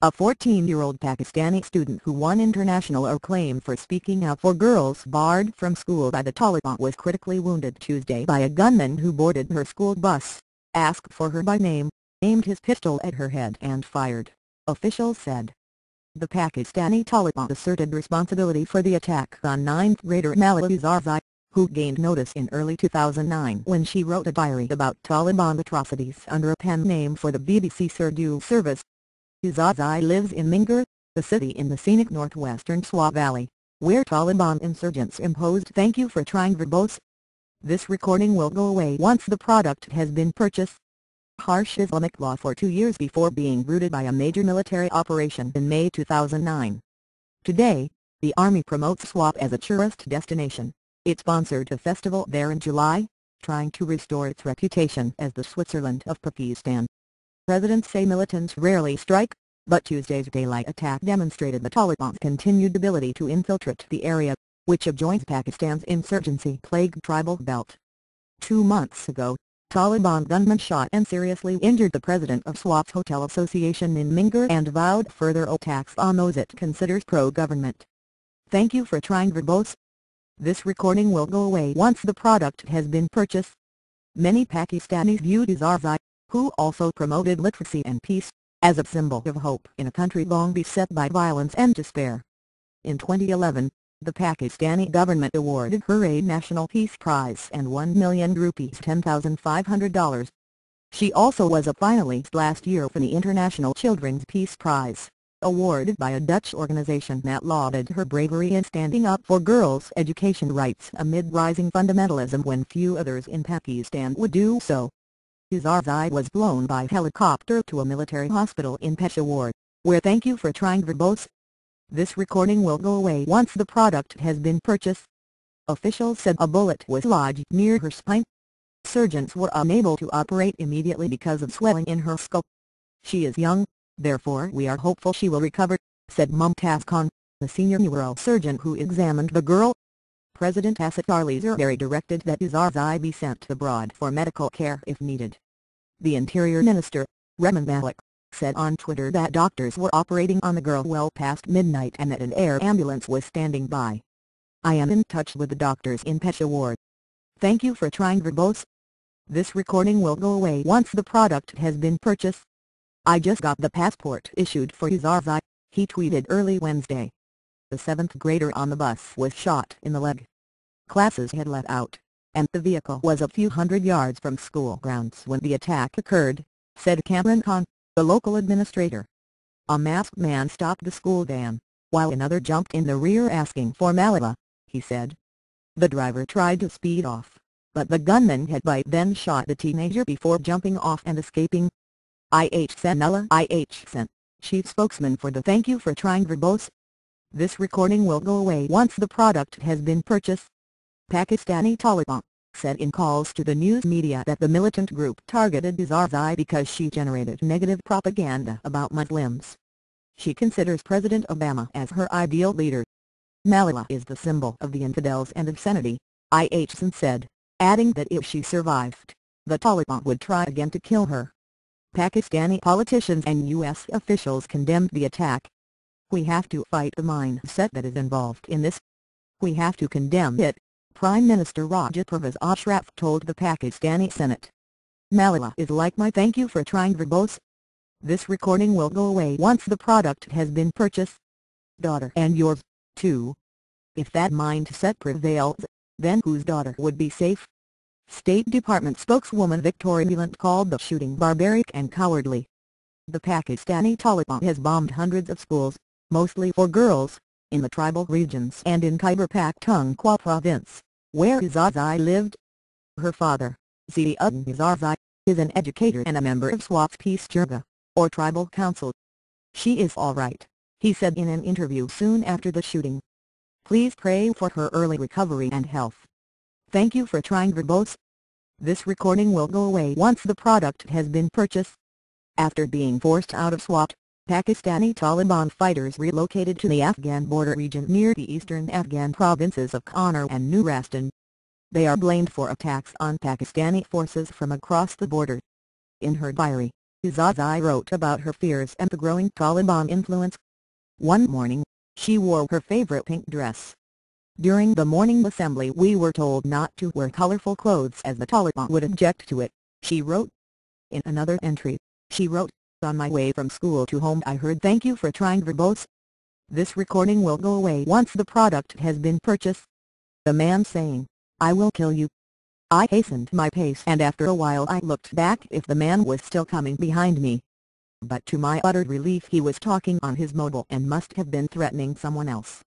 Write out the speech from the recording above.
A 14-year-old Pakistani student who won international acclaim for speaking out for girls barred from school by the Taliban was critically wounded Tuesday by a gunman who boarded her school bus, asked for her by name, aimed his pistol at her head and fired, officials said. The Pakistani Taliban asserted responsibility for the attack on 9th grader Malala Yousafzai, who gained notice in early 2009 when she wrote a diary about Taliban atrocities under a pen name for the BBC's Urdu service. Yousafzai lives in Mingur, a city in the scenic northwestern Swat Valley, where Taliban insurgents imposed "Thank you for trying verbose. This recording will go away once the product has been purchased." Harsh Islamic law for 2 years before being rooted by a major military operation in May 2009. Today, the army promotes Swat as a tourist destination. It sponsored a festival there in July, trying to restore its reputation as the Switzerland of Pakistan. Residents say militants rarely strike, but Tuesday's daylight attack demonstrated the Taliban's continued ability to infiltrate the area, which adjoins Pakistan's insurgency-plagued tribal belt. 2 months ago, Taliban gunmen shot and seriously injured the president of Swat's Hotel Association in Mingur and vowed further attacks on those it considers pro-government. Thank you for trying verbose. This recording will go away once the product has been purchased. Many Pakistanis viewed Yousafzai, who also promoted literacy and peace, as a symbol of hope in a country long beset by violence and despair. In 2011, the Pakistani government awarded her a National Peace Prize and 1 million rupees $10,500. She also was a finalist last year for the International Children's Peace Prize, awarded by a Dutch organization that lauded her bravery in standing up for girls' education rights amid rising fundamentalism when few others in Pakistan would do so. Yousafzai was flown by helicopter to a military hospital in Peshawar, where "Thank you for trying verbose. This recording will go away once the product has been purchased." Officials said a bullet was lodged near her spine. Surgeons were unable to operate immediately because of swelling in her skull. "She is young, therefore we are hopeful she will recover," said Mumtaz Khan, the senior neurosurgeon who examined the girl. President Asif Ali Zardari directed that Yousafzai be sent abroad for medical care if needed. The Interior Minister, Rehman Malik, said on Twitter that doctors were operating on the girl well past midnight and that an air ambulance was standing by. "I am in touch with the doctors in Peshawar. Thank you for trying verbose. This recording will go away once the product has been purchased. I just got the passport issued for Yousafzai," he tweeted early Wednesday. The 7th grader on the bus was shot in the leg. Classes had let out, and the vehicle was a few hundred yards from school grounds when the attack occurred, said Kamran Khan, the local administrator. A masked man stopped the school van, while another jumped in the rear asking for Malala, he said. The driver tried to speed off, but the gunman had by then shot the teenager before jumping off and escaping. IHSN, chief spokesman for the "Thank you for trying verbose. This recording will go away once the product has been purchased." Pakistani Taliban said in calls to the news media that the militant group targeted Yousafzai because she generated negative propaganda about Muslims. She considers President Obama as her ideal leader. "Malala is the symbol of the infidels and obscenity," IHSN said, adding that if she survived, the Taliban would try again to kill her. Pakistani politicians and U.S. officials condemned the attack. "We have to fight the mindset that is involved in this. We have to condemn it," Prime Minister Raja Pervez Ashraf told the Pakistani Senate. "Malala is like my "Thank you for trying verbose. This recording will go away once the product has been purchased. Daughter and yours, too. If that mindset prevails, then whose daughter would be safe?" State Department spokeswoman Victoria Nuland called the shooting barbaric and cowardly. The Pakistani Taliban has bombed hundreds of schools, mostly for girls, in the tribal regions and in Khyber Pakhtunkhwa province, where Yousafzai lived. Her father, Ziauddin Yousafzai, is an educator and a member of Swat's Peace Jirga, or tribal council. "She is all right," he said in an interview soon after the shooting. "Please pray for her early recovery and health. Thank you for trying verbose. This recording will go away once the product has been purchased." After being forced out of Swat, Pakistani Taliban fighters relocated to the Afghan border region near the eastern Afghan provinces of Kunar and Nuraztan. They are blamed for attacks on Pakistani forces from across the border. In her diary, Zaza wrote about her fears and the growing Taliban influence. One morning, she wore her favorite pink dress. During the morning assembly we were told not to wear colorful clothes as the Taliban would object to it, she wrote. In another entry, she wrote, "On my way from school to home I heard 'Thank you for trying verbose.' This recording will go away once the product has been purchased." The man saying, "I will kill you." I hastened my pace and after a while I looked back if the man was still coming behind me. But to my utter relief he was talking on his mobile and must have been threatening someone else.